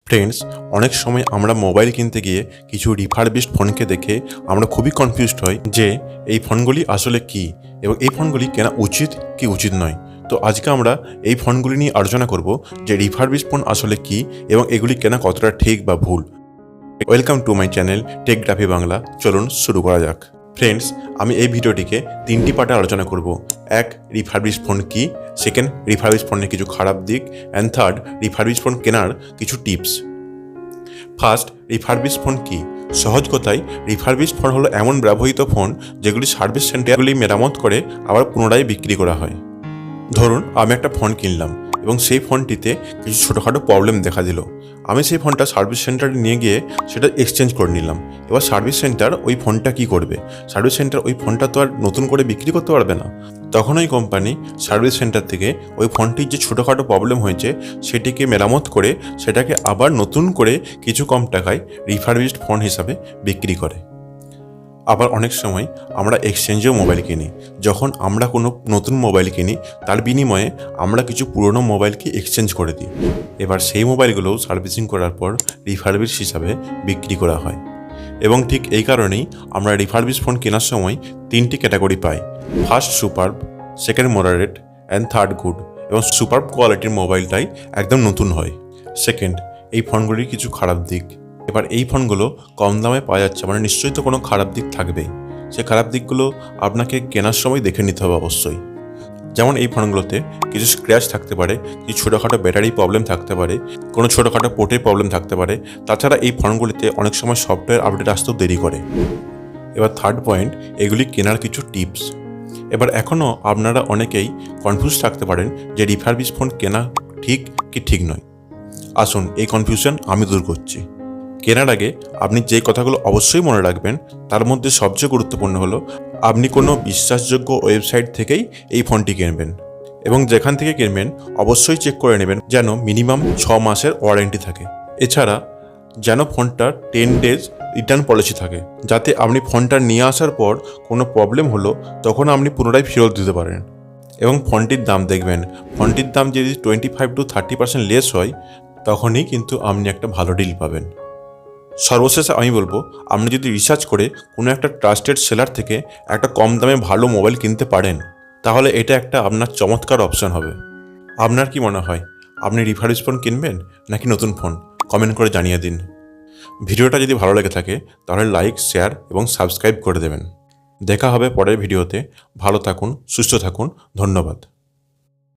Friends, অনেক সময় আমরা মোবাইল কিনতে গিয়ে কিছু রিফারবিশড ফোনকে দেখে আমরা খুবই কনফিউজড হই যে এই ফোনগুলি আসলে কি এবং এই ফোনগুলি কেনা উচিত কি উচিত নয়। তো আজকে আমরা এই ফোনগুলি নিয়ে আলোচনা করব যে রিফারবিশড ফোন আসলে কি এবং এগুলি কেনা কতটা ঠিক বা ভুল। Welcome to my channel Techgraphy Bangla. চলুন শুরু করা যাক। ফ্রেন্ডস, আমি এই ভিডিওটিকে তিনটি পার্টে আলোচনা করব। এক, রিফারবিশড ফোন কি, সেকেন্ড, রিফারবিশড ফোনের কিছু খারাপ দিক, অ্যান্ড থার্ড, রিফারবিশড ফোন কেনার কিছু টিপস। ফার্স্ট, রিফারবিশড ফোন কি? সহজ কথায়, রিফারবিশড ফোন হলো এমন ব্যবহৃত ফোন যেগুলি সার্ভিস সেন্টারগুলি মেরামত করে আবার পুনরায় বিক্রি করা হয়। ধরুন, আমি একটা ফোন কিনলাম এবং সেই ফোনটিতে কিছু ছোটোখাটো প্রবলেম দেখা দিল। আমি সেই ফোনটা সার্ভিস সেন্টারে নিয়ে গিয়ে সেটা এক্সচেঞ্জ করে নিলাম। এবার সার্ভিস সেন্টার ওই ফোনটা কি করবে? সার্ভিস সেন্টার ওই ফোনটা তো আর নতুন করে বিক্রি করতে পারবে না। তখন ওই কোম্পানি সার্ভিস সেন্টার থেকে ওই ফোনটির যে ছোটোখাটো প্রবলেম হয়েছে সেটিকে মেরামত করে সেটাকে আবার নতুন করে কিছু কম টাকায় রিফারবিশড ফোন হিসাবে বিক্রি করে। আবার অনেক সময় আমরা এক্সচেঞ্জেও মোবাইল কিনি। যখন আমরা কোনো নতুন মোবাইল কিনি তার বিনিময়ে আমরা কিছু পুরনো মোবাইলকে এক্সচেঞ্জ করে দিই। এবার সেই মোবাইলগুলোও সার্ভিসিং করার পর রিফারবিশ হিসাবে বিক্রি করা হয়। এবং ঠিক এই কারণেই আমরা রিফারবিশ ফোন কেনার সময় তিনটি ক্যাটাগরি পাই। First, superb, second, moderate, and third, good. এবং সুপারব কোয়ালিটির মোবাইলটাই একদম নতুন হয়। সেকেন্ড, এই ফোনগুলির কিছু খারাপ দিক। এবার এই ফোনগুলো কম দামে পাওয়া যাচ্ছে, মানে নিশ্চয়ই তো কোনো খারাপ দিক থাকবেই। সেই খারাপ দিকগুলো আপনাকে কেনার সময় দেখে নিতে হবে অবশ্যই। যেমন এই ফোনগুলোতে কিছু স্ক্র্যাচ থাকতে পারে, কিছু ছোটোখাটো ব্যাটারি প্রবলেম থাকতে পারে, কোনো ছোটোখাটো পোর্টের প্রবলেম থাকতে পারে। তাছাড়া এই ফোনগুলিতে অনেক সময় সফটওয়্যার আপডেট আসতেও দেরি করে। এবার থার্ড পয়েন্ট, এগুলি কেনার কিছু টিপস। এবার এখনও আপনারা অনেকেই কনফিউজ থাকতে পারেন যে রিফারবিশ ফোন কেনা ঠিক কি ঠিক নয়। আসুন, এই কনফিউশন আমি দূর করছি। কেনার আগে আপনি যে কথাগুলো অবশ্যই মনে রাখবেন তার মধ্যে সবচেয়ে গুরুত্বপূর্ণ হলো আপনি কোনো বিশ্বাসযোগ্য ওয়েবসাইট থেকেই এই ফোনটি কিনবেন। এবং যেখান থেকে কিনবেন অবশ্যই চেক করে নেবেন যেন মিনিমাম 6 মাসের ওয়ারেন্টি থাকে। এছাড়া যেন ফোনটার 10 ডেজ রিটার্ন পলিসি থাকে, যাতে আপনি ফোনটা নিয়ে আসার পর কোনো প্রবলেম হলো তখন আপনি পুনরায় ফেরত দিতে পারেন। এবং ফোনটির দাম দেখবেন, ফোনটির দাম যদি 25 to 30% লেস হয় তখনই কিন্তু আপনি একটা ভালো ডিল পাবেন। সর্বশেষে আমি বলবো, আপনি যদি রিসার্চ করে কোনো একটা ট্রাস্টেড সেলার থেকে একটা কম দামে ভালো মোবাইল কিনতে পারেন তাহলে এটা একটা আপনার চমৎকার অপশন হবে। আপনার কি মনে হয়, আপনি রিফারবিশ ফোন কিনবেন নাকি নতুন ফোন? কমেন্ট করে জানিয়ে দিন। ভিডিওটা যদি ভালো লেগে থাকে তাহলে লাইক, শেয়ার এবং সাবস্ক্রাইব করে দেবেন। দেখা হবে পরের ভিডিওতে। ভালো থাকুন, সুস্থ থাকুন। ধন্যবাদ।